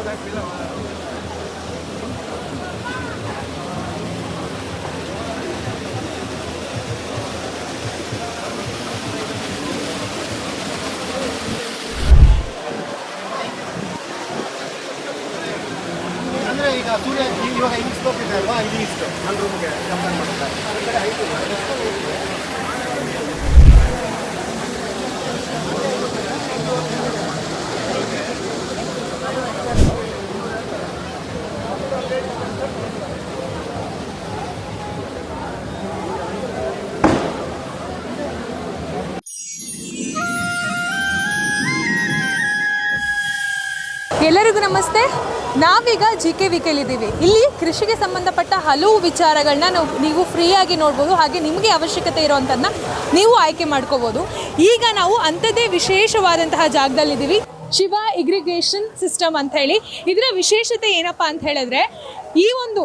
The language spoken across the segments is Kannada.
ಅಂದರೆ ಈಗ ಸೂರ್ಯ ಇವಾಗ ಹಿಂಗೆ ಸ್ಕೋಪ್ ಇದೆ ಅಲ್ವಾ, ಇದು ಇಷ್ಟು ನನ್ನ ರೂಮ್ಗೆ ಕಂಪೇರ್ ಮಾಡ್ತಾರೆ. ಅದ್ರ ಕಡೆ ಐದು ಎಲ್ಲರಿಗೂ ನಮಸ್ತೆ. ನಾವೀಗ JKVKಲಿದ್ದೀವಿ. ಇಲ್ಲಿ ಕೃಷಿಗೆ ಸಂಬಂಧಪಟ್ಟ ಹಲವು ವಿಚಾರಗಳನ್ನ ನೀವು ಫ್ರೀಯಾಗಿ ನೋಡ್ಬೋದು, ಹಾಗೆ ನಿಮಗೆ ಅವಶ್ಯಕತೆ ಇರೋವಂಥದ್ದನ್ನ ನೀವು ಆಯ್ಕೆ ಮಾಡ್ಕೋಬೋದು. ಈಗ ನಾವು ಅಂಥದ್ದೇ ವಿಶೇಷವಾದಂತಹ ಜಾಗದಲ್ಲಿದ್ದೀವಿ, ಶಿವ ಇರಿಗೇಷನ್ ಸಿಸ್ಟಮ್ ಅಂತ ಹೇಳಿ. ಇದರ ವಿಶೇಷತೆ ಏನಪ್ಪ ಅಂತ ಹೇಳಿದ್ರೆ, ಈ ಒಂದು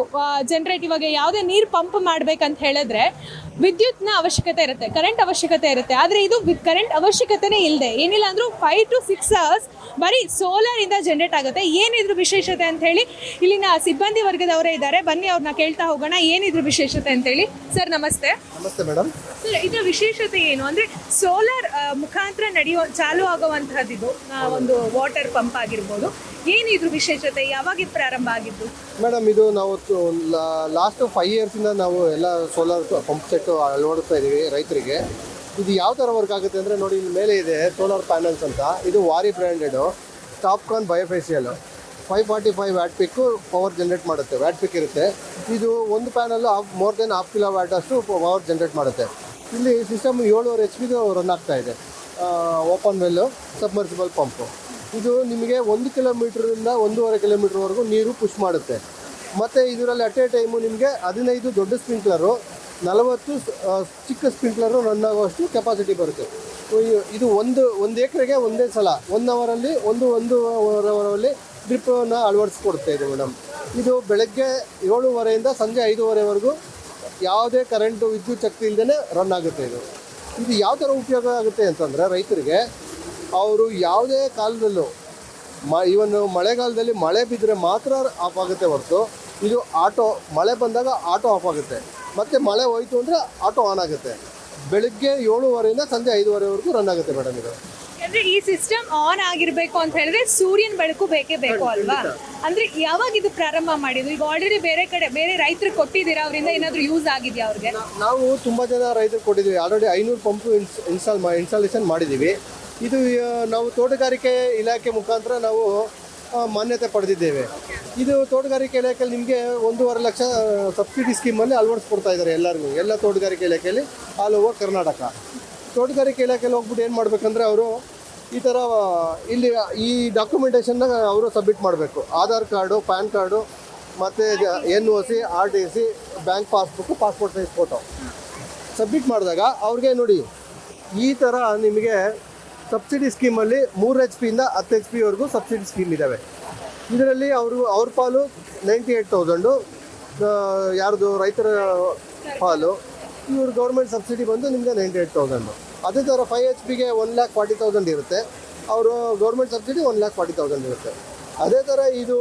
ಜನರೇಟ್ ಇವಾಗ ಯಾವುದೇ ನೀರು ಪಂಪ್ ಮಾಡಬೇಕಂತ ಹೇಳಿದ್ರೆ ವಿದ್ಯುತ್ನ ಅವಶ್ಯಕತೆ ಇರುತ್ತೆ, ಕರೆಂಟ್ ಅವಶ್ಯಕತೆ ಇರುತ್ತೆ. ಆದರೆ ಇದು ಕರೆಂಟ್ ಅವಶ್ಯಕತೆನೇ ಇಲ್ಲದೆ, ಏನಿಲ್ಲ ಅಂದರೂ 5 to 6 hours ಬರೀ ಸೋಲಾರಿಂದ ಜನರೇಟ್ ಆಗುತ್ತೆ. ಏನಿದ್ರ ವಿಶೇಷತೆ ಅಂತ ಹೇಳಿ ಇಲ್ಲಿನ ಸಿಬ್ಬಂದಿ ವರ್ಗದವರೇ ಇದ್ದಾರೆ, ಬನ್ನಿ ಅವ್ರನ್ನ ಕೇಳ್ತಾ ಹೋಗೋಣ ಏನಿದ್ರ ವಿಶೇಷತೆ ಅಂತೇಳಿ. ಸರ್ ನಮಸ್ತೆ. ನಮಸ್ತೆ ಮೇಡಮ್. ಸರ್, ಇದರ ವಿಶೇಷತೆ ಏನು ಅಂದರೆ ಸೋಲಾರ್ ಮುಖಾಂತರ ಚಾಲು ಆಗುವಂತಹದ್ದು ಒಂದು ವಾಟರ್ ಪಂಪ್ ಆಗಿರ್ಬೋದು. ಏನಿದ್ರು ವಿಶೇಷತೆ, ಯಾವಾಗ ಪ್ರಾರಂಭ ಆಗಿದ್ದು? ಮೇಡಮ್, ಇದು ನಾವು ಲಾಸ್ಟ್ 5 yearsಯಿಂದ ನಾವು ಎಲ್ಲ ಸೋಲಾರ್ ಪಂಪ್ ಸೆಟ್ ಅಳವಡಿಸ್ತಾ ಇದ್ದೀವಿ ರೈತರಿಗೆ. ಇದು ಯಾವ ಥರ ವರ್ಕ್ ಆಗುತ್ತೆ ಅಂದರೆ ನೋಡಿ, ಇಲ್ಲಿ ಮೇಲೆ ಇದೆ ಸೋಲಾರ್ ಪ್ಯಾನಲ್ಸ್ ಅಂತ. ಇದು ವಾರಿ ಬ್ರ್ಯಾಂಡೆಡು ಟಾಪ್ಕಾನ್ ಬಯೋಫೇಶಿಯಲ್ 545 ವ್ಯಾಟ್ ಪಿಕ್ಕು ಪವರ್ ಜನರೇಟ್ ಮಾಡುತ್ತೆ. ವ್ಯಾಟ್ ಪಿಕ್ ಇರುತ್ತೆ. ಇದು ಒಂದು ಪ್ಯಾನಲ್ಲು ಮೋರ್ ದೆನ್ 1/2 kW ಅಷ್ಟು ಪವರ್ ಜನರೇಟ್ ಮಾಡುತ್ತೆ. ಇಲ್ಲಿ ಸಿಸ್ಟಮ್ 700 HP ರನ್ ಆಗ್ತಾ ಇದೆ. Open well submersible pump. ಇದು ನಿಮಗೆ 1 ಕಿಲೋಮೀಟ್ರಿಂದ 1.5 ಕಿಲೋಮೀಟ್ರ್ವರೆಗೂ ನೀರು ಪುಷ್ ಮಾಡುತ್ತೆ. ಮತ್ತು ಇದರಲ್ಲಿ ಅಟ್ ಎ ಟೈಮು ನಿಮಗೆ 15 ದೊಡ್ಡ ಸ್ಪ್ರಿಂಕ್ಲರು, 40 ಚಿಕ್ಕ ಸ್ಪ್ರಿಂಕ್ಲರು ರನ್ ಆಗುವಷ್ಟು ಕೆಪಾಸಿಟಿ ಬರುತ್ತೆ. ಇದು ಒಂದು ಎಕರೆಗೆ ಒಂದೇ ಸಲ 1 ಅವರಲ್ಲಿ ಒಂದೂವರೆ ಅವರಲ್ಲಿ ಡ್ರಿಪ್ಪನ್ನು ಅಳವಡಿಸ್ಕೊಡುತ್ತೆ ಇದು ಮೇಡಮ್. ಇದು ಬೆಳಗ್ಗೆ 7:30ಯಿಂದ ಸಂಜೆ 5:30ವರೆಗೂ ಯಾವುದೇ ಕರೆಂಟು ವಿದ್ಯುತ್ ಶಕ್ತಿ ಇಲ್ಲದೇ ರನ್ ಆಗುತ್ತೆ. ಇದು ಯಾವ ಥರ ಉಪಯೋಗ ಆಗುತ್ತೆ ಅಂತಂದರೆ, ರೈತರಿಗೆ ಅವರು ಯಾವುದೇ ಕಾಲದಲ್ಲೂ ಇವನು ಮಳೆಗಾಲದಲ್ಲಿ ಮಳೆ ಬಿದ್ದರೆ ಮಾತ್ರ ಆಫ್ ಆಗುತ್ತೆ ಹೊರತು, ಇದು ಆಟೋ ಮಳೆ ಬಂದಾಗ ಆಟೋ ಆಫ್ ಆಗುತ್ತೆ, ಮತ್ತು ಮಳೆ ಹೋಯ್ತು ಅಂದರೆ ಆಟೋ ಆನ್ ಆಗುತ್ತೆ. ಬೆಳಗ್ಗೆ 7:30ಯಿಂದ ಸಂಜೆ 5:30ವರೆಗೂ ರನ್ ಆಗುತ್ತೆ ಮೇಡಮ್ ಇದು. ಅಂದ್ರೆ ಈ ಸಿಸ್ಟಮ್ ಆನ್ ಆಗಿರ್ಬೇಕು ಅಂತ ಹೇಳಿದ್ರೆ ಸೂರ್ಯನ ಬೆಳಕು ಬೇಕೇ ಬೇಕು ಅಲ್ವಾ? ಅಂದ್ರೆ ಯಾವಾಗ ಇದು ಪ್ರಾರಂಭ ಮಾಡಿದ್ರು? ಈಗ ಆಲ್ರೆಡಿ ಬೇರೆ ರೈತರಿಗೆ ಕೊಟ್ಟಿದ್ದೀರಾ, ಅವರಿಂದ ಏನಾದರೂ ಯೂಸ್ ಆಗಿದೆಯಾ ಅವ್ರಿಗೆ? ನಾವು ತುಂಬ ಜನ ರೈತರಿಗೆ ಕೊಟ್ಟಿದ್ದೀವಿ. ಆಲ್ರೆಡಿ 500 ಪಂಪು ಇನ್ಸ್ಟಾಲೇಷನ್ ಮಾಡಿದ್ದೀವಿ. ಇದು ನಾವು ತೋಟಗಾರಿಕೆ ಇಲಾಖೆ ಮುಖಾಂತರ ನಾವು ಮಾನ್ಯತೆ ಪಡೆದಿದ್ದೇವೆ. ಇದು ತೋಟಗಾರಿಕೆ ಇಲಾಖೆಯಲ್ಲಿ ನಿಮಗೆ 1.5 ಲಕ್ಷ ಸಬ್ಸಿಡಿ ಸ್ಕೀಮಲ್ಲಿ ಅಳವಡಿಸ್ಕೊಡ್ತಾ ಇದ್ದಾರೆ ಎಲ್ಲರಿಗೂ, ಎಲ್ಲ ತೋಟಗಾರಿಕೆ ಇಲಾಖೆಯಲ್ಲಿ ಆಲ್ ಓವರ್ ಕರ್ನಾಟಕ. ತೋಟಗಾರಿಕೆ ಇಲಾಖೆಯಲ್ಲಿ ಹೋಗ್ಬಿಟ್ಟು ಏನು ಮಾಡಬೇಕಂದ್ರೆ, ಅವರು ಈ ಥರ ಇಲ್ಲಿ ಈ ಡಾಕ್ಯುಮೆಂಟೇಷನ್ನ ಅವರು ಸಬ್ಮಿಟ್ ಮಾಡಬೇಕು. ಆಧಾರ್ ಕಾರ್ಡು, ಪ್ಯಾನ್ ಕಾರ್ಡು, ಮತ್ತು NOC, RTC, bank passbook, passport size photo submit ಮಾಡಿದಾಗ ಅವ್ರಿಗೆ ನೋಡಿ ಈ ಥರ ನಿಮಗೆ ಸಬ್ಸಿಡಿ ಸ್ಕೀಮಲ್ಲಿ 3 HP-ಯಿಂದ 10 HP-ವರೆಗೂ ಸಬ್ಸಿಡಿ ಸ್ಕೀಮ್ ಇದ್ದಾವೆ. ಇದರಲ್ಲಿ ಅವ್ರ ಪಾಲು 98,000, ಯಾರ್ದು ರೈತರ ಪಾಲು, ಇವರು ಗೌರ್ಮೆಂಟ್ ಸಬ್ಸಿಡಿ ಬಂದು ನಿಮಗೆ 98,000. ಅದೇ ಥರ 5 HP-ಗೆ 1,40,000 ಇರುತ್ತೆ, ಅವರು ಗೌರ್ಮೆಂಟ್ ಸಬ್ಸಿಡಿ 1,40,000 ಇರುತ್ತೆ. ಅದೇ ಥರ ಇದು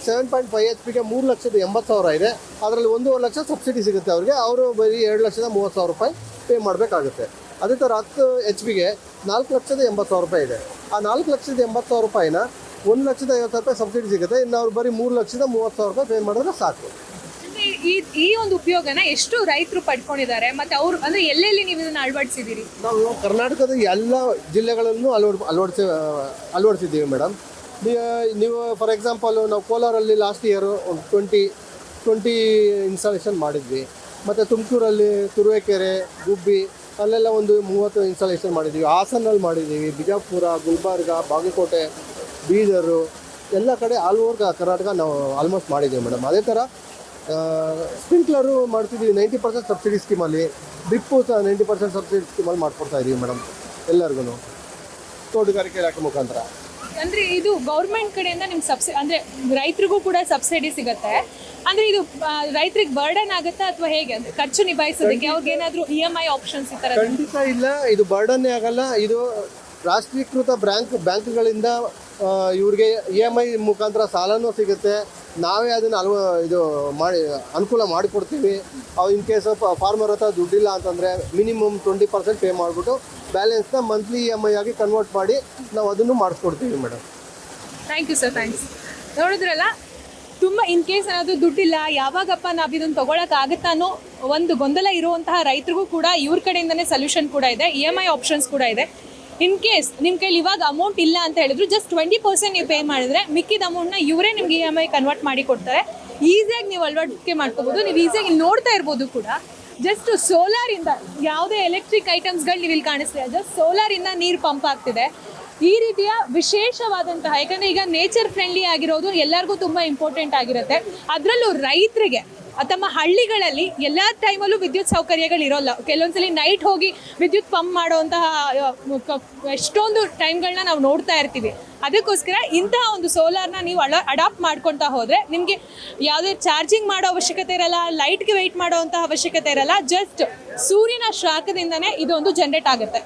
7.5 HP-ಗೆ 3,80,000 ಇದೆ. ಅದರಲ್ಲಿ 1.5 ಲಕ್ಷ ಸಬ್ಸಿಡಿ ಸಿಗುತ್ತೆ ಅವ್ರಿಗೆ. ಅವರು ಬರೀ 2,30,000 ರೂಪಾಯಿ ಪೇ ಮಾಡಬೇಕಾಗುತ್ತೆ. ಅದೇ ಥರ 10 HP-ಗೆ 4,80,000 ರೂಪಾಯಿ ಇದೆ. ಆ 4,80,000 ರೂಪಾಯಿನ 1,50,000 ರೂಪಾಯಿ ಸಬ್ಸಿಡಿ ಸಿಗುತ್ತೆ. ಇನ್ನು ಅವ್ರು ಬರೀ 3,30,000 ರೂಪಾಯಿ ಪೇ ಮಾಡಿದ್ರೆ ಸಾಕು. ಈ ಒಂದು ಉಪಯೋಗನ ಎಷ್ಟು ರೈತರು ಪಡ್ಕೊಂಡಿದ್ದಾರೆ, ಮತ್ತೆ ಅವರು ಅಂದ್ರೆ ಎಲ್ಲೆಲ್ಲಿ ನೀವು ಇದನ್ನ ಅಳವಡಿಸಿದ್ದೀರಿ? ನಾವು ಕರ್ನಾಟಕದ ಎಲ್ಲ ಜಿಲ್ಲೆಗಳಲ್ಲೂ ಅಳವಡಿಸಿದ್ದೀವಿ ಮೇಡಮ್. ನೀವು ಫಾರ್ ಎಕ್ಸಾಂಪಲ್ ನಾವು ಕೋಲಾರಲ್ಲಿ ಲಾಸ್ಟ್ ಇಯರು ಒಂದು 20 ಇನ್ಸ್ಟಾಲೇಷನ್ ಮಾಡಿದ್ವಿ. ಮತ್ತು ತುಮಕೂರಲ್ಲಿ ತುರುವೇಕೆರೆ, ಗುಬ್ಬಿ ಅಲ್ಲೆಲ್ಲ ಒಂದು 30 ಇನ್ಸ್ಟಾಲೇಷನ್ ಮಾಡಿದ್ದೀವಿ. ಹಾಸನಲ್ಲಿ ಮಾಡಿದ್ದೀವಿ, ಬಿಜಾಪುರ, ಗುಲ್ಬರ್ಗ, ಬಾಗಲಕೋಟೆ, ಬೀದರು ಎಲ್ಲ ಕಡೆ ಆಲ್ ಓವರ್ ಕರ್ನಾಟಕ ನಾವು ಆಲ್ಮೋಸ್ಟ್ ಮಾಡಿದ್ದೀವಿ ಮೇಡಮ್. ಅದೇ ಥರ ಸ್ಪ್ರಿಂಕ್ಲರು ಮಾಡ್ತಿದ್ದೀವಿ 90% ಸಬ್ಸಿಡಿ ಸ್ಕೀಮಲ್ಲಿ. ಡ್ರಿಪ್ಪು ಸಹ 90% ಸಬ್ಸಿಡಿ ಸ್ಕೀಮಲ್ಲಿ ಮಾಡ್ಕೊಡ್ತಾ ಇದ್ದೀವಿ ಮೇಡಮ್ ಎಲ್ಲರಿಗೂ, ತೋಟಗಾರಿಕೆ ಇಲಾಖೆ ಮುಖಾಂತರ. ಅಂದರೆ ಇದು ಗೌರ್ಮೆಂಟ್ ಕಡೆಯಿಂದ ನಿಮ್ಗೆ ಅಂದರೆ ರೈತರಿಗೂ ಕೂಡ ಸಬ್ಸಿಡಿ ಸಿಗುತ್ತೆ. ಅಂದರೆ ಇದು ರೈತರಿಗೆ ಬರ್ಡನ್ ಆಗುತ್ತಾ ಅಥವಾ ಹೇಗೆ? ಅಂದರೆ ಖರ್ಚು ನಿಭಾಯಿಸೋದಕ್ಕೆ ಅವ್ರಿಗೆ ಏನಾದರೂ EMI ಆಪ್ಷನ್ಸ್ ಈ ಥರ? ಖಂಡಿತ ಇಲ್ಲ, ಇದು ಬರ್ಡನ್ನೇ ಆಗಲ್ಲ. ಇದು ರಾಷ್ಟ್ರೀಕೃತ ಬ್ಯಾಂಕ್ಗಳಿಂದ ಇವ್ರಿಗೆ EMI ಮುಖಾಂತರ ಸಾಲನೂ ಸಿಗುತ್ತೆ. ನಾವೇ ಅದನ್ನು ಇದು ಮಾಡಿ ಅನುಕೂಲ ಮಾಡಿಕೊಡ್ತೀವಿ. ಇನ್ ಕೇಸ್ ಫಾರ್ಮರ್ ಹತ್ರ ದುಡ್ಡಿಲ್ಲ ಅಂತಂದರೆ ಮಿನಿಮಮ್ 20% ಪೇ ಮಾಡಿಬಿಟ್ಟು ಬ್ಯಾಲೆನ್ಸ್ನ ಮಂತ್ಲಿ EMI ಆಗಿ ಕನ್ವರ್ಟ್ ಮಾಡಿ ನಾವು ಅದನ್ನು ಮಾಡಿಸ್ಕೊಡ್ತೀವಿ madam. Thank you sir, thanks. ನೋಡಿದ್ರಲ್ಲ, ತುಂಬ ಇನ್ ಕೇಸ್ ಏನಾದರೂ ದುಡ್ಡಿಲ್ಲ, ಯಾವಾಗಪ್ಪ ನಾವು ಇದನ್ನು ತೊಗೊಳಕ್ಕಾಗತ್ತಾ ಅನ್ನೋ ಒಂದು ಗೊಂದಲ ಇರುವಂತಹ ರೈತರಿಗೂ ಕೂಡ ಇವ್ರ ಕಡೆಯಿಂದನೇ ಸೊಲ್ಯೂಷನ್ ಕೂಡ ಇದೆ, EMI ಆಪ್ಷನ್ಸ್ ಕೂಡ ಇದೆ. ಇನ್ ಕೇಸ್ ನಿಮ್ಮ ಕೈಲಿ ಇವಾಗ ಅಮೌಂಟ್ ಇಲ್ಲ ಅಂತ ಹೇಳಿದ್ರು ಜಸ್ಟ್ 20% ನೀವು ಪೇ ಮಾಡಿದ್ರೆ ಮಿಕ್ಕಿದ ಅಮೌಂಟ್ನ ಇವರೇ ನಿಮಗೆ EMI ಕನ್ವರ್ಟ್ ಮಾಡಿ ಕೊಡ್ತಾರೆ. ಈಸಿಯಾಗಿ ನೀವು ಅಳವಡಿಕೆ ಮಾಡ್ಕೋಬೋದು. ನೀವು ಈಸಿಯಾಗಿ ನೋಡ್ತಾ ಇರ್ಬೋದು ಕೂಡ, ಜಸ್ಟ್ ಸೋಲಾರಿಂದ ಯಾವುದೇ ಎಲೆಕ್ಟ್ರಿಕ್ ಐಟಮ್ಸ್ಗಳು ನೀವು ಇಲ್ಲಿ ಕಾಣಿಸ್ತೀರ, ಜಸ್ಟ್ ಸೋಲಾರಿಂದ ನೀರು ಪಂಪ್ ಆಗ್ತಿದೆ. ಈ ರೀತಿಯ ವಿಶೇಷವಾದಂತಹ, ಯಾಕಂದರೆ ಈಗ ನೇಚರ್ ಫ್ರೆಂಡ್ಲಿ ಆಗಿರೋದು ಎಲ್ಲರಿಗೂ ತುಂಬ ಇಂಪಾರ್ಟೆಂಟ್ ಆಗಿರುತ್ತೆ. ಅದರಲ್ಲೂ ರೈತರಿಗೆ ತಮ್ಮ ಹಳ್ಳಿಗಳಲ್ಲಿ ಎಲ್ಲ ಟೈಮಲ್ಲೂ ವಿದ್ಯುತ್ ಸೌಕರ್ಯಗಳು ಇರೋಲ್ಲ. ಕೆಲವೊಂದ್ಸಲಿ ನೈಟ್ ಹೋಗಿ ವಿದ್ಯುತ್ ಪಂಪ್ ಮಾಡುವಂತಹ ಎಷ್ಟೊಂದು ಟೈಮ್ಗಳನ್ನ ನಾವು ನೋಡ್ತಾ ಇರ್ತೀವಿ. ಅದಕ್ಕೋಸ್ಕರ ಇಂತಹ ಒಂದು ಸೋಲಾರ್ನ ನೀವು ಅಡಾಪ್ಟ್ ಮಾಡ್ಕೊಳ್ತಾ ಹೋದರೆ ನಿಮಗೆ ಯಾವುದೇ ಚಾರ್ಜಿಂಗ್ ಮಾಡೋ ಅವಶ್ಯಕತೆ ಇರಲ್ಲ, ಲೈಟ್ಗೆ ವೆಯ್ಟ್ ಮಾಡೋವಂತಹ ಅವಶ್ಯಕತೆ ಇರಲ್ಲ. ಜಸ್ಟ್ ಸೂರ್ಯನ ಶಾಖದಿಂದನೇ ಇದೊಂದು ಜನರೇಟ್ ಆಗುತ್ತೆ.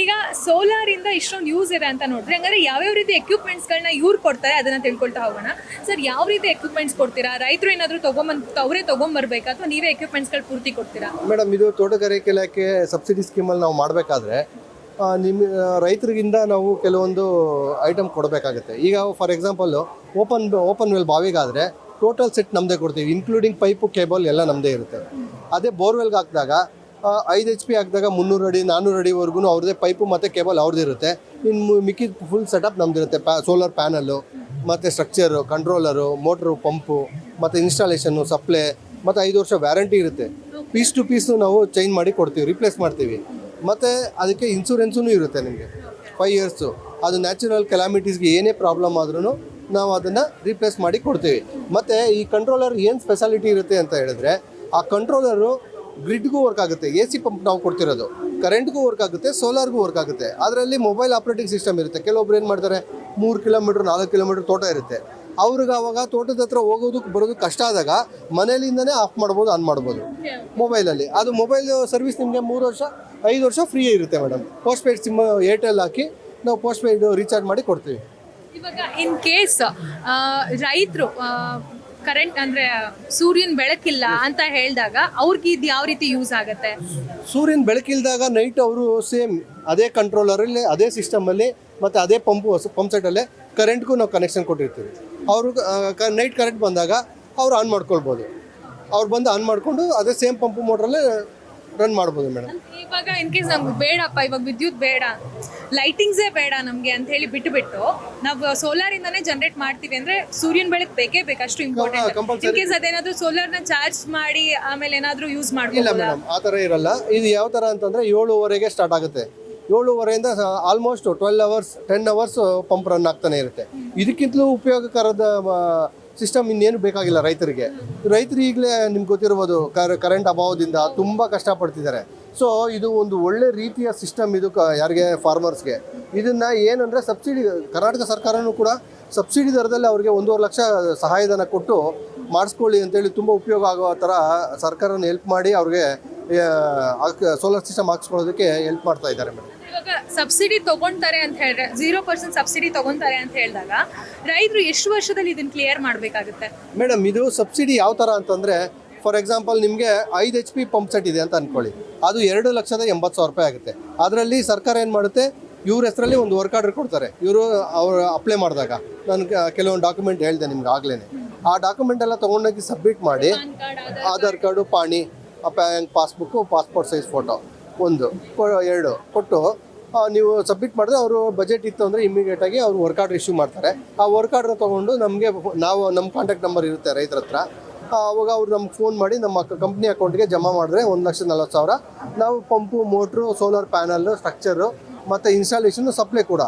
ಈಗ ಸೋಲಾರಿಂದ ಇಷ್ಟೊಂದು ಯೂಸ್ ಇದೆ ಅಂತ ನೋಡಿದ್ರೆ, ಹಂಗಾದ್ರೆ ಯಾವ್ಯಾವ ರೀತಿ ಎಕ್ವಿಪ್ಮೆಂಟ್ಸ್ಗಳನ್ನ ಇವ್ರು ಕೊಡ್ತಾರೆ ಅದನ್ನ ತಿಳ್ಕೊಳ್ತಾ ಹೋಗೋಣ. ಸರ್, ಯಾವ ರೀತಿ ಎಕ್ವಿಪ್ಮೆಂಟ್ಸ್ ಕೊಡ್ತೀರಾ? ರೈತರು ಏನಾದರೂ ಅವರೇ ತೊಗೊಂಬರ್ಬೇಕಾ ಅಥವಾ ನೀವೇ ಎಕ್ವಿಪ್ಮೆಂಟ್ಸ್ಗಳು ಪೂರ್ತಿ ಕೊಡ್ತೀರಾ? ಮೇಡಮ್, ಇದು ತೋಟಗಾರಿಕೆ ಇಲಾಖೆ ಸಬ್ಸಿಡಿ ಸ್ಕೀಮಲ್ಲಿ ನಾವು ಮಾಡಬೇಕಾದ್ರೆ ನಿಮ್ಮ ರೈತರಿಗಿಂದ ನಾವು ಕೆಲವೊಂದು ಐಟಮ್ ಕೊಡಬೇಕಾಗುತ್ತೆ. ಈಗ ಫಾರ್ ಎಕ್ಸಾಂಪಲ್ಲು ಓಪನ್ ವೆಲ್ ಬಾವಿಗಾದರೆ ಟೋಟಲ್ ಸೆಟ್ ನಮ್ಮದೇ ಕೊಡ್ತೀವಿ, ಇನ್ಕ್ಲೂಡಿಂಗ್ ಪೈಪು, ಕೇಬಲ್ ಎಲ್ಲ ನಮ್ಮದೇ ಇರುತ್ತೆ. ಅದೇ ಬೋರ್ವೆಲ್ಗೆ ಹಾಕಿದಾಗ 5 HP ಹಾಕಿದಾಗ 300 ಅಡಿ 400 ಅಡಿವರೆಗೂ ಅವ್ರದ್ದೇ ಪೈಪು ಮತ್ತು ಕೇಬಲ್ ಅವ್ರದ್ದು ಇರುತ್ತೆ. ಇನ್ನು ಮಿಕ್ಕಿದ ಫುಲ್ ಸೆಟಪ್ ನಮ್ಮದಿರುತ್ತೆ. ಸೋಲಾರ್ ಪ್ಯಾನಲ್ಲು ಮತ್ತು ಸ್ಟ್ರಕ್ಚರು, ಕಂಟ್ರೋಲರು, ಮೋಟ್ರು, ಪಂಪು ಮತ್ತು ಇನ್ಸ್ಟಾಲೇಷನ್ನು, ಸಪ್ಲೈ ಮತ್ತು 5 ವರ್ಷ ವ್ಯಾರಂಟಿ ಇರುತ್ತೆ. ಪೀಸ್ ಟು ಪೀಸು ನಾವು ಚೇಂಜ್ ಮಾಡಿ ಕೊಡ್ತೀವಿ, ರಿಪ್ಲೇಸ್ ಮಾಡ್ತೀವಿ. ಮತ್ತು ಅದಕ್ಕೆ ಇನ್ಸೂರೆನ್ಸೂ ಇರುತ್ತೆ ನಿಮಗೆ 5 ಇಯರ್ಸು. ಅದು ನ್ಯಾಚುರಲ್ ಕೆಲಾಮಿಟೀಸ್ಗೆ ಏನೇ ಪ್ರಾಬ್ಲಮ್ ಆದ್ರೂ ನಾವು ಅದನ್ನು ರಿಪ್ಲೇಸ್ ಮಾಡಿ ಕೊಡ್ತೀವಿ. ಮತ್ತು ಈ ಕಂಟ್ರೋಲರ್ ಏನು ಸ್ಪೆಷಾಲಿಟಿ ಇರುತ್ತೆ ಅಂತ ಹೇಳಿದ್ರೆ, ಆ ಕಂಟ್ರೋಲರು ಗ್ರಿಡ್ಗೂ ವರ್ಕ್ ಆಗುತ್ತೆ. AC ಪಂಪ್ ನಾವು ಕೊಡ್ತಿರೋದು ಕರೆಂಟ್ಗೂ ವರ್ಕ್ ಆಗುತ್ತೆ, ಸೋಲಾರ್ಗೂ ವರ್ಕ್ ಆಗುತ್ತೆ. ಅದರಲ್ಲಿ ಮೊಬೈಲ್ ಆಪ್ರೇಟಿಂಗ್ ಸಿಸ್ಟಮ್ ಇರುತ್ತೆ. ಕೆಲವೊಬ್ರು ಏನು ಮಾಡ್ತಾರೆ, 3 ಕಿಲೋಮೀಟ್ರ್ 4 ಕಿಲೋಮೀಟ್ರ್ ತೋಟ ಇರುತ್ತೆ, ಅವ್ರಿಗೆ ಆವಾಗ ತೋಟದ ಹತ್ರ ಹೋಗೋದಕ್ಕೆ ಬರೋದಕ್ಕೆ ಕಷ್ಟ ಆದಾಗ ಮನೆಯಲ್ಲಿಂದನೇ ಆಫ್ ಮಾಡ್ಬೋದು, ಆನ್ ಮಾಡ್ಬೋದು ಮೊಬೈಲಲ್ಲಿ. ಅದು ಮೊಬೈಲ್ ಸರ್ವಿಸ್ ನಿಮಗೆ 3 ವರ್ಷ 5 ವರ್ಷ ಫ್ರೀ ಇರುತ್ತೆ madam. Postpaid sim Airtel ಹಾಕಿ ನಾವು ಪೋಸ್ಟ್ ಪೇಯ್ಡ್ ರೀಚಾರ್ಜ್ ಮಾಡಿ ಕೊಡ್ತೀವಿ. ಇವಾಗ ಇನ್ ಕೇಸ್ ರೈತರು ಕರೆಂಟ್ ಅಂದರೆ ಸೂರ್ಯನ ಬೆಳಕಿಲ್ಲ ಅಂತ ಹೇಳಿದಾಗ ಅವ್ರಿಗೆ ಇದು ಯಾವ ರೀತಿ ಯೂಸ್ ಆಗುತ್ತೆ? ಸೂರ್ಯನ ಬೆಳಕಿಲ್ದಾಗ ನೈಟ್ ಅವರು ಸೇಮ್ ಅದೇ ಕಂಟ್ರೋಲರಲ್ಲಿ, ಅದೇ ಸಿಸ್ಟಮಲ್ಲಿ ಮತ್ತು ಅದೇ ಪಂಪ್ ಸೆಟ್ಟಲ್ಲೇ ಕರೆಂಟ್ಗೂ ನಾವು ಕನೆಕ್ಷನ್ ಕೊಟ್ಟಿರ್ತೀವಿ. ಅವರು ನೈಟ್ ಕರೆಂಟ್ ಬಂದಾಗ ಅವ್ರು ಆನ್ ಮಾಡ್ಕೊಳ್ಬೋದು. ಅವ್ರು ಬಂದು ಆನ್ ಮಾಡಿಕೊಂಡು ಅದೇ ಸೇಮ್ ಪಂಪು ಮೋಟ್ರಲ್ಲೇ ರನ್ ಮಾಡ್ಬೋದು ಮೇಡಮ್. ಇವಾಗ ಇನ್ ಕೇಸ್ ನಮ್ಗೆ ಬೇಡಪ್ಪ, ಇವಾಗ ವಿದ್ಯುತ್ ಬೇಡ, ಲೈಟಿಂಗ್ಸೇ ಬೇಡ ನಮಗೆ ಅಂತ ಹೇಳಿ ಬಿಟ್ಟು ನಾವು ಸೋಲಾರಿಂದಾನೇ ಜನರೇಟ್ ಮಾಡ್ತೀವಿ ಅಂದರೆ ಸೂರ್ಯನ ಬೆಳಕು ಬೇಕೇ ಬೇಕು, ಅಷ್ಟು ಇಂಪಾರ್ಟೆಂಟ್. ಇನ್ ಕೇಸ್ ಅದೇನಾದರೂ ಸೋಲಾರ್ನ ಚಾರ್ಜ್ ಮಾಡಿ ಆಮೇಲೆ ಏನಾದರೂ ಯೂಸ್ ಮಾಡ್ಬೋದು? ಇಲ್ಲ ಮೇಡಮ್, ಆ ಥರ ಇರಲ್ಲ. ಇದು ಯಾವ ಥರ ಅಂತಂದರೆ 7:30ಗೆ ಸ್ಟಾರ್ಟ್ ಆಗುತ್ತೆ. 7:30ಯಿಂದ almost 12 hours 10 hours pump run ಆಗ್ತಾನೆ ಇರುತ್ತೆ. ಇದಕ್ಕಿಂತಲೂ ಉಪಯೋಗಕರದ ಸಿಸ್ಟಮ್ ಇನ್ನೇನು ಬೇಕಾಗಿಲ್ಲ ರೈತರಿಗೆ. ರೈತರು ಈಗಲೇ ನಿಮ್ಗೆ ಗೊತ್ತಿರ್ಬೋದು, ಕರೆಂಟ್ ಅಭಾವದಿಂದ ತುಂಬ ಕಷ್ಟಪಡ್ತಿದ್ದಾರೆ. ಸೊ ಇದು ಒಂದು ಒಳ್ಳೆ ರೀತಿಯ ಸಿಸ್ಟಮ್ ಇದು ಯಾರಿಗೆ, ಫಾರ್ಮರ್ಸ್ಗೆ. ಇದನ್ನು ಏನಂದರೆ ಸಬ್ಸಿಡಿ, ಕರ್ನಾಟಕ ಸರ್ಕಾರನೂ ಕೂಡ ಸಬ್ಸಿಡಿ ದರದಲ್ಲಿ ಅವ್ರಿಗೆ 1.5 ಲಕ್ಷ ಸಹಾಯಧನ ಕೊಟ್ಟು ಮಾಡಿಸ್ಕೊಳ್ಳಿ ಅಂತೇಳಿ ತುಂಬ ಉಪಯೋಗ ಆಗೋ ಥರ ಸರ್ಕಾರನ ಹೆಲ್ಪ್ ಮಾಡಿ ಅವ್ರಿಗೆ ಸೋಲಾರ್ ಸಿಸ್ಟಮ್ ಹಾಕ್ಸ್ಕೊಳ್ಳೋದಕ್ಕೆ ಹೆಲ್ಪ್ ಮಾಡ್ತಾ ಇದ್ದಾರೆ ಮೇಡಮ್. ಇವಾಗ ಸಬ್ಸಿಡಿ ತೊಗೊಳ್ತಾರೆ ಅಂತ ಹೇಳಿದ್ರೆ 0% ಸಬ್ಸಿಡಿ ತೊಗೊತಾರೆ ಅಂತ ಹೇಳಿದಾಗ ರೈತರು ಎಷ್ಟು ವರ್ಷದಲ್ಲಿ ಇದನ್ನು ಕ್ಲಿಯರ್ ಮಾಡಬೇಕಾಗುತ್ತೆ ಮೇಡಮ್? ಇದು ಸಬ್ಸಿಡಿ ಯಾವ ಥರ ಅಂತಂದರೆ, ಫಾರ್ ಎಕ್ಸಾಂಪಲ್ ನಿಮಗೆ 5 HP ಪಂಪ್ ಸೆಟ್ ಇದೆ ಅಂತ ಅಂದ್ಕೊಳ್ಳಿ, ಅದು 2,80,000 ರೂಪಾಯಿ ಆಗುತ್ತೆ. ಅದರಲ್ಲಿ ಸರ್ಕಾರ ಏನು ಮಾಡುತ್ತೆ, ಇವ್ರ ಹೆಸರಲ್ಲಿ ಒಂದು ವರ್ಕ್ ಆರ್ಡರ್ ಕೊಡ್ತಾರೆ. ಅವರು ಅಪ್ಲೈ ಮಾಡಿದಾಗ ನಾನು ಕೆಲವೊಂದು ಡಾಕ್ಯುಮೆಂಟ್ ಹೇಳಿದೆ ನಿಮ್ಗೆ ಆಗಲೇ. ಆ ಡಾಕ್ಯುಮೆಂಟ್ ಎಲ್ಲ ತೊಗೊಂಡೋಗಿ ಸಬ್ಮಿಟ್ ಮಾಡಿ, ಆಧಾರ್ ಕಾರ್ಡು, ಪಾಣಿ, bank passbook, passport size photo 1 2 ಕೊಟ್ಟು ನೀವು ಸಬ್ಮಿಟ್ ಮಾಡಿದ್ರೆ ಅವರು ಬಜೆಟ್ ಇತ್ತು ಅಂದರೆ ಇಮಿಡಿಯೇಟಾಗಿ ಅವರು ವರ್ಕ್ ಆರ್ಡರ್ ಇಶ್ಯೂ ಮಾಡ್ತಾರೆ. ಆ ವರ್ಕ್ ಆರ್ಡರ್ ತೊಗೊಂಡು ನಮ್ಮ ಕಾಂಟ್ಯಾಕ್ಟ್ ನಂಬರ್ ಇರುತ್ತೆ ರೈತರ ಹತ್ರ, ಅವಾಗ ಅವ್ರು ನಮ್ಗೆ ಫೋನ್ ಮಾಡಿ ನಮ್ಮ ಕಂಪ್ನಿ ಅಕೌಂಟ್ಗೆ ಜಮಾ ಮಾಡಿದ್ರೆ 1,40,000 ನಾವು pump, motor, solar panel, structure ಮತ್ತು ಇನ್ಸ್ಟಾಲೇಷನ್ ಸಪ್ಲೈ ಕೂಡ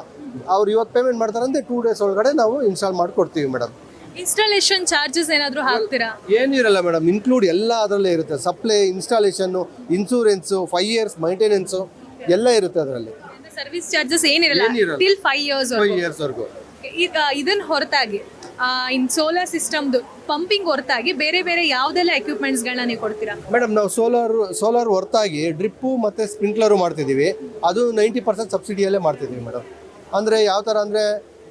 ಅವ್ರು ಇವತ್ತು ಪೇಮೆಂಟ್ ಮಾಡ್ತಾರಂದ್ರೆ 2 ಡೇಸ್ ಒಳಗಡೆ ನಾವು ಇನ್ಸ್ಟಾಲ್ ಮಾಡಿಕೊಡ್ತೀವಿ ಮೇಡಮ್. ಇನ್ಸ್ಟಾಲೇಷನ್ ಚಾರ್ಜಸ್ ಏನಾದರೂ ಹಾಕ್ತೀರಾ? ಏನಿರಲ್ಲ ಮೇಡಮ್, ಇನ್ಕ್ಲೂಡ್ ಎಲ್ಲ ಅದರಲ್ಲೇ ಇರುತ್ತೆ. Supply, installation, insurance, 5 years maintenance ಎಲ್ಲ ಇರುತ್ತೆ ಅದರಲ್ಲಿ. ಸರ್ವಿಸ್ ಚಾರ್ಜಸ್ ಏನಿರಲ್ಲ ಟಿಲ್ 5 ಇಯರ್ಸ್. 5 ಇಯರ್ಸ್ವರೆಗೂ. ಈಗ ಇದನ್ನ ಹೊರತಾಗಿ ಇನ್ ಸೋಲಾರ್ ಸಿಸ್ಟಮ್ದು ಪಂಪಿಂಗ್ ಹೊರತಾಗಿ ಬೇರೆ ಬೇರೆ ಯಾವುದೆಲ್ಲ ಎಕ್ವಿಪ್ಮೆಂಟ್ಸ್ಗಳನ್ನ ನೀವು ಕೊಡ್ತೀರಾ? ಮೇಡಮ್ ನಾವು ಸೋಲಾರ್ ಹೊರತಾಗಿ ಡ್ರಿಪ್ಪು ಮತ್ತು ಸ್ಪ್ರಿಂಕ್ಲರು ಮಾಡ್ತಿದ್ದೀವಿ. ಅದು 90% ಸಬ್ಸಿಡಿಯಲ್ಲೇ ಮಾಡ್ತಿದ್ದೀವಿ ಮೇಡಮ್. ಅಂದರೆ ಯಾವ ಥರ ಅಂದರೆ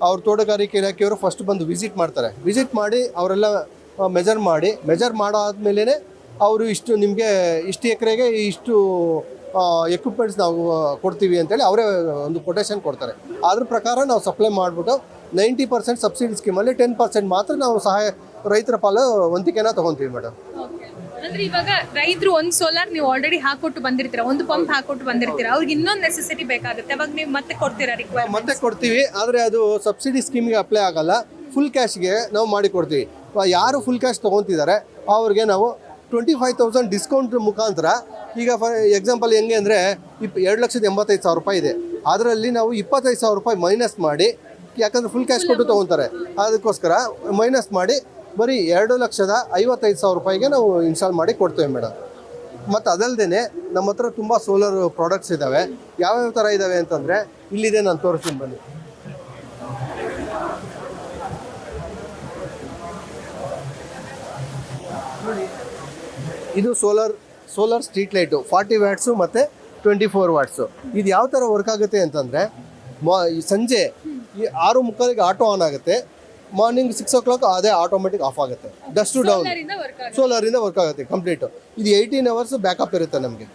ಅವ್ರ ತೋಟಗಾರಿಕೆ ಇಲಾಖೆಯವರು ಫಸ್ಟ್ ಬಂದು ವಿಸಿಟ್ ಮಾಡ್ತಾರೆ. ವಿಸಿಟ್ ಮಾಡಿ ಅವರೆಲ್ಲ ಮೆಜರ್ ಮಾಡಾದ್ಮೇಲೆ ಅವರು ನಿಮಗೆ ಇಷ್ಟು ಎಕರೆಗೆ ಇಷ್ಟು ಎಕ್ವಿಪ್ಮೆಂಟ್ಸ್ ನಾವು ಕೊಡ್ತೀವಿ ಅಂತೇಳಿ ಅವರೇ ಒಂದು ಕೊಟೇಶನ್ ಕೊಡ್ತಾರೆ. ಅದ್ರ ಪ್ರಕಾರ ನಾವು ಸಪ್ಲೈ ಮಾಡಿಬಿಟ್ಟು 90% ಸಬ್ಸಿಡಿ ಸ್ಕೀಮಲ್ಲಿ 10% ಮಾತ್ರ ನಾವು ರೈತರ ಪಾಲು ವಂತಿಕೆನ ತೊಗೊತೀವಿ ಮೇಡಮ್. ಅಂದ್ರೆ ಇವಾಗ ರೈತರು ಒಂದು ಸೋಲಾರ್ ನೀವು ಆಲ್ರೆಡಿ ಹಾಕೊಟ್ಟು ಬಂದಿರ್ತೀರಾ, ಒಂದು ಪಂಪ್ ಹಾಕೊಟ್ಟು ಬಂದಿರ್ತೀರಾ, ಅವ್ರಿಗೆ ಇನ್ನೊಂದು ನೆಸೆಸಿಟಿ ಬೇಕಾಗುತ್ತೆ, ಅವಾಗ ನೀವು ಮತ್ತೆ ಕೊಡ್ತೀರಾ ರಿಕ್ವೈರ್ಮೆಂಟ್? ಮತ್ತೆ ಕೊಡ್ತೀವಿ, ಆದರೆ ಅದು ಸಬ್ಸಿಡಿ ಸ್ಕೀಮಿಗೆ ಅಪ್ಲೈ ಆಗಲ್ಲ. ಫುಲ್ ಕ್ಯಾಶ್ಗೆ ನಾವು ಮಾಡಿ ಕೊಡ್ತೀವಿ. ಯಾರು ಫುಲ್ ಕ್ಯಾಶ್ ತೊಗೊತಿದ್ದಾರೆ ಅವ್ರಿಗೆ ನಾವು 25,000 ಡಿಸ್ಕೌಂಟ್ ಮುಖಾಂತರ, ಈಗ ಫಾರ್ ಎಕ್ಸಾಂಪಲ್ ಹೆಂಗೆ ಅಂದರೆ 2,85,000 ರೂಪಾಯಿ ಇದೆ, ಅದರಲ್ಲಿ ನಾವು 25,000 ರೂಪಾಯಿ ಮೈನಸ್ ಮಾಡಿ, ಯಾಕಂದರೆ ಫುಲ್ ಕ್ಯಾಶ್ ಕೊಟ್ಟು ತೊಗೊತಾರೆ, ಅದಕ್ಕೋಸ್ಕರ ಮೈನಸ್ ಮಾಡಿ ಬರೀ 2,55,000 ರೂಪಾಯಿಗೆ ನಾವು ಇನ್ಸ್ಟಾಲ್ ಮಾಡಿ ಕೊಡ್ತೇವೆ ಮೇಡಮ್. ಮತ್ತು ಅದಲ್ಲದೆ ನಮ್ಮ ಹತ್ರ ತುಂಬ ಸೋಲಾರ್ ಪ್ರಾಡಕ್ಟ್ಸ್ ಇದ್ದಾವೆ. ಯಾವ್ಯಾವ ಥರ ಇದ್ದಾವೆ ಅಂತಂದರೆ ಇಲ್ಲಿದೆ, ನಾನು ತೋರಿಸ್ತೀನಿ ಬನ್ನಿ. ಇದು ಸೋಲಾರ್ ಸ್ಟ್ರೀಟ್ ಲೈಟು 40 ವ್ಯಾಟ್ಸು ಮತ್ತು 24 ವಾಟ್ಸು. ಇದು ಯಾವ ಥರ ವರ್ಕ್ ಆಗುತ್ತೆ ಅಂತಂದರೆ ಸಂಜೆ 6:30ಗೆ ಆಟೋ ಆನ್ ಆಗುತ್ತೆ, ಮಾರ್ನಿಂಗ್ 6 o'clock ಅದೇ ಆಟೋಮೆಟಿಕ್ ಆಫ್ ಆಗುತ್ತೆ. ಡಸ್ಟ್ ಡೌನ್ ಸೋಲಾರಿಂದ ವರ್ಕ್ ಆಗುತ್ತೆ ಕಂಪ್ಲೀಟು. ಇದು 18 hours ಬ್ಯಾಕಪ್ ಇರುತ್ತೆ ನಮಗೆ.